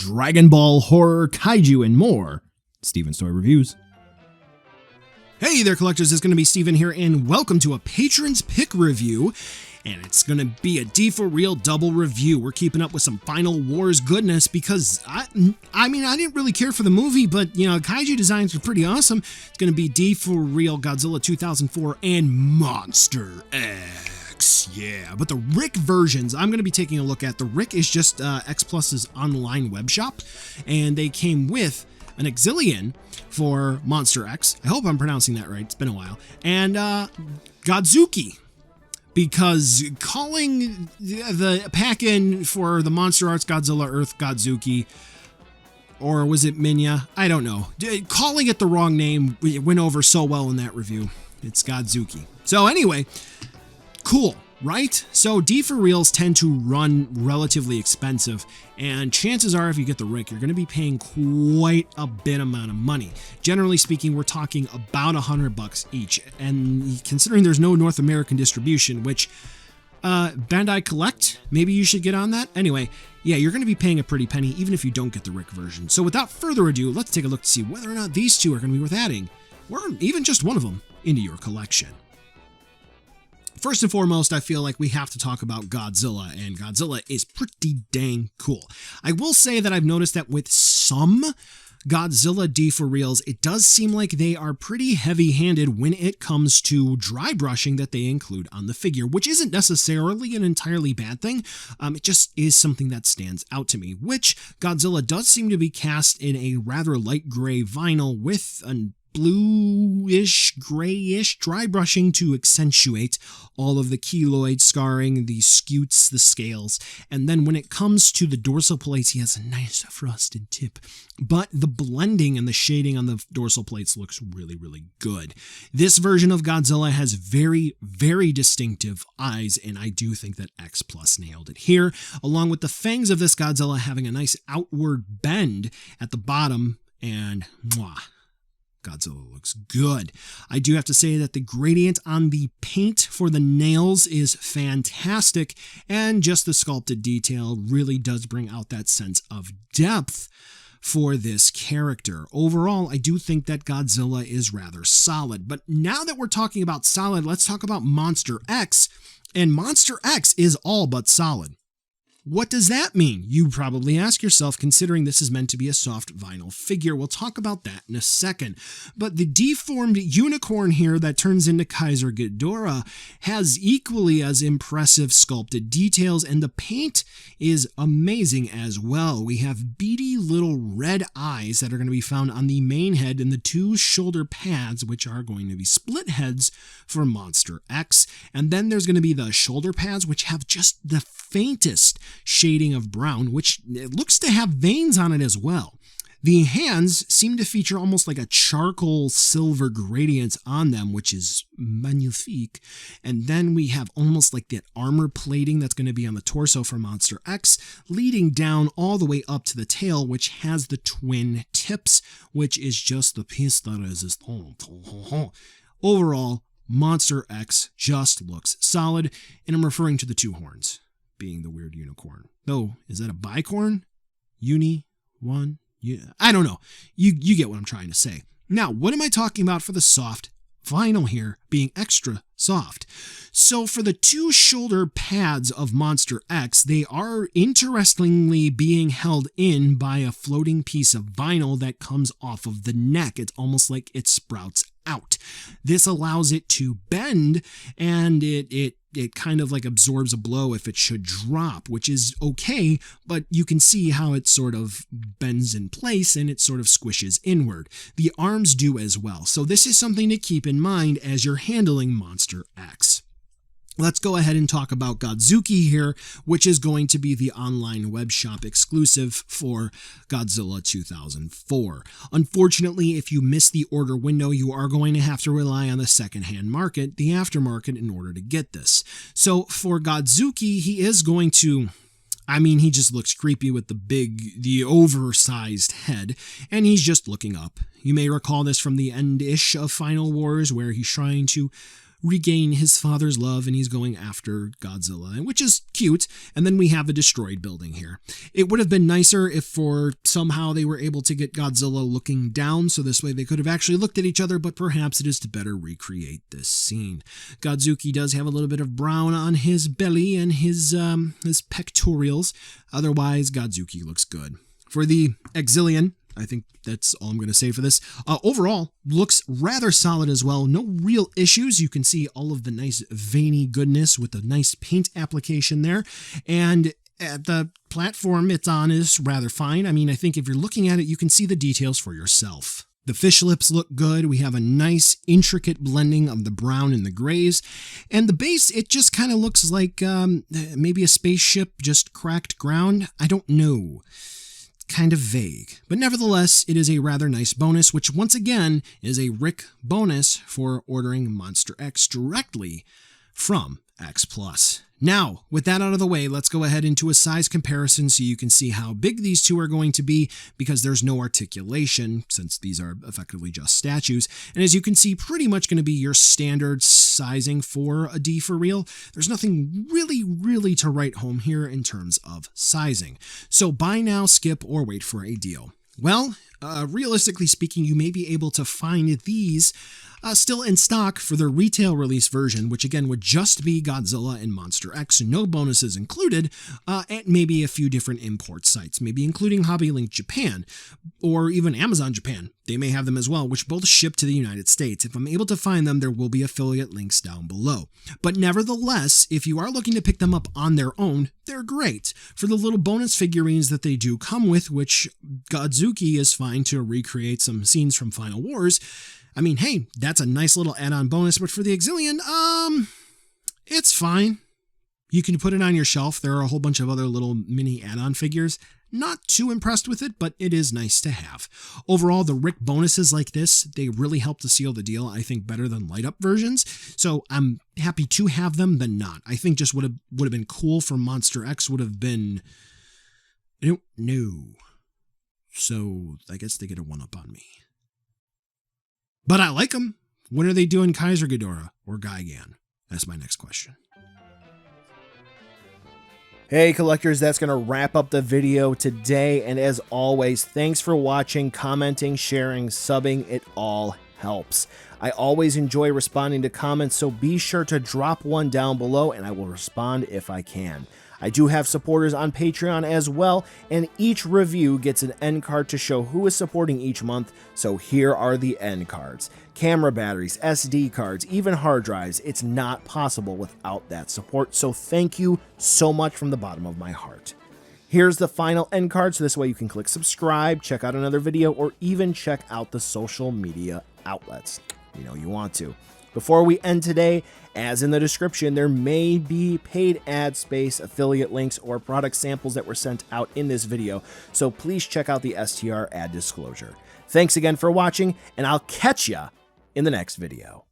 Dragon Ball, horror, kaiju, and more. Steven's Toy Reviews. Hey there, collectors. It's going to be Steven here, and welcome to a Patron's Pick review. And it's going to be a Deforeal double review. We're keeping up with some Final Wars goodness because, I didn't really care for the movie, but, kaiju designs are pretty awesome. It's going to be Deforeal Godzilla 2004 and Monster X. Yeah, but the Rick versions, I'm going to be taking a look at. The Rick is just X Plus's online web shop, and they came with an Auxilian for Monster X. I hope I'm pronouncing that right. It's been a while. And Godzuki. Because calling the pack-in for the Monster Arts Godzilla Earth Godzuki, or was it Minya? I don't know. Calling it the wrong name, it went over so well in that review. It's Godzuki. So anyway, cool, right? So Deforeals tend to run relatively expensive, and chances are if you get the Rick, you're going to be paying quite a bit amount of money. Generally speaking, we're talking about $100 each, and considering there's no North American distribution, which Bandai Collect, maybe you should get on that. Anyway, yeah, you're going to be paying a pretty penny even if you don't get the Rick version. So without further ado, let's take a look to see whether or not these two are going to be worth adding, or even just one of them, into your collection. First and foremost, I feel like we have to talk about Godzilla, and Godzilla is pretty dang cool. I will say that I've noticed that with some Godzilla Deforeals, it does seem like they are pretty heavy-handed when it comes to dry brushing that they include on the figure, which isn't necessarily an entirely bad thing. It just is something that stands out to me, which Godzilla does seem to be cast in a rather light gray vinyl with an bluish, grayish dry brushing to accentuate all of the keloid scarring, the scutes, the scales. And then when it comes to the dorsal plates, he has a nice frosted tip. But the blending and the shading on the dorsal plates looks really, really good. This version of Godzilla has very, very distinctive eyes, and I do think that X Plus nailed it here, along with the fangs of this Godzilla having a nice outward bend at the bottom, and mwah. Godzilla looks good. I do have to say that the gradient on the paint for the nails is fantastic, and just the sculpted detail really does bring out that sense of depth for this character. Overall, I do think that Godzilla is rather solid. But now that we're talking about solid, let's talk about Monster X, and Monster X is all but solid. What does that mean? You probably ask yourself, considering this is meant to be a soft vinyl figure. We'll talk about that in a second. But the deformed unicorn here that turns into Kaiser Ghidorah has equally as impressive sculpted details, and the paint is amazing as well. We have beady little red eyes that are going to be found on the main head and the two shoulder pads, which are going to be split heads for Monster X. And then there's going to be the shoulder pads, which have just the faintest shading of brown, which it looks to have veins on it as well. The hands seem to feature almost like a charcoal silver gradient on them, which is magnifique. And then we have almost like that armor plating that's going to be on the torso for Monster X, leading down all the way up to the tail, which has the twin tips, which is just the piece that is overall. Monster X just looks solid, and I'm referring to the two horns being the weird unicorn. Though, is that a bicorn? One? Yeah, I don't know. You get what I'm trying to say. Now, what am I talking about for the soft vinyl here being extra soft? So for the two shoulder pads of Monster X, they are interestingly being held in by a floating piece of vinyl that comes off of the neck. It's almost like it sprouts out. This allows it to bend, and it kind of like absorbs a blow if it should drop, which is okay, but you can see how it sort of bends in place and it sort of squishes inward. The arms do as well, so this is something to keep in mind as you're handling Monster X. Let's go ahead and talk about Godzuki here, which is going to be the online web shop exclusive for Godzilla 2004. Unfortunately, if you miss the order window, you are going to have to rely on the secondhand market, the aftermarket, in order to get this. So for Godzuki, he is going to... he just looks creepy with the oversized head, and he's just looking up. You may recall this from the end-ish of Final Wars, where he's trying to regain his father's love, and he's going after Godzilla, which is cute. And then we have a destroyed building here. It would have been nicer if for somehow they were able to get Godzilla looking down, so this way they could have actually looked at each other, but perhaps it is to better recreate this scene. Godzuki does have a little bit of brown on his belly and his pectorals. Otherwise, Godzuki looks good. For the Exilian, I think that's all I'm going to say for this. Overall, looks rather solid as well. No real issues. You can see all of the nice veiny goodness with the nice paint application there. And the platform it's on is rather fine. I mean, I think if you're looking at it, you can see the details for yourself. The fish lips look good. We have a nice intricate blending of the brown and the grays. And the base, it just kind of looks like maybe a spaceship just cracked ground. I don't know. Kind of vague, but nevertheless, it is a rather nice bonus, which once again is a Rick bonus for ordering Monster X directly from X+. Now, with that out of the way, let's go ahead into a size comparison so you can see how big these two are going to be, because there's no articulation since these are effectively just statues. And as you can see, pretty much going to be your standard sizing for a Deforeal. There's nothing really to write home here in terms of sizing. So buy now, skip, or wait for a deal. Well, realistically speaking, you may be able to find these still in stock for the retail release version, which again would just be Godzilla and Monster X, no bonuses included, at maybe a few different import sites, maybe including HobbyLink Japan, or even Amazon Japan. They may have them as well, which both ship to the United States. If I'm able to find them, there will be affiliate links down below. But nevertheless, if you are looking to pick them up on their own, they're great. For the little bonus figurines that they do come with, which Godzuki is fine to recreate some scenes from Final Wars, I mean, hey, that's a nice little add-on bonus, but for the Exilian, it's fine. You can put it on your shelf. There are a whole bunch of other little mini add-on figures. Not too impressed with it, but it is nice to have. Overall, the Rick bonuses like this, they really help to seal the deal, I think, better than light-up versions. So I'm happy to have them than not. I think just would have been cool for Monster X would have been... I don't know. So I guess they get a one-up on me. But I like them. When are they doing Kaiser Ghidorah or Gigan? That's my next question. Hey collectors, that's going to wrap up the video today, and as always, thanks for watching, commenting, sharing, subbing, it all helps. I always enjoy responding to comments, so be sure to drop one down below and I will respond if I can. I do have supporters on Patreon as well, and each review gets an end card to show who is supporting each month, so here are the end cards. Camera batteries, SD cards, even hard drives. It's not possible without that support, so thank you so much from the bottom of my heart. Here's the final end card, so this way you can click subscribe, check out another video, or even check out the social media outlets. You know you want to. Before we end today, as in the description, there may be paid ad space, affiliate links, or product samples that were sent out in this video, so please check out the STR ad disclosure. Thanks again for watching, and I'll catch ya in the next video.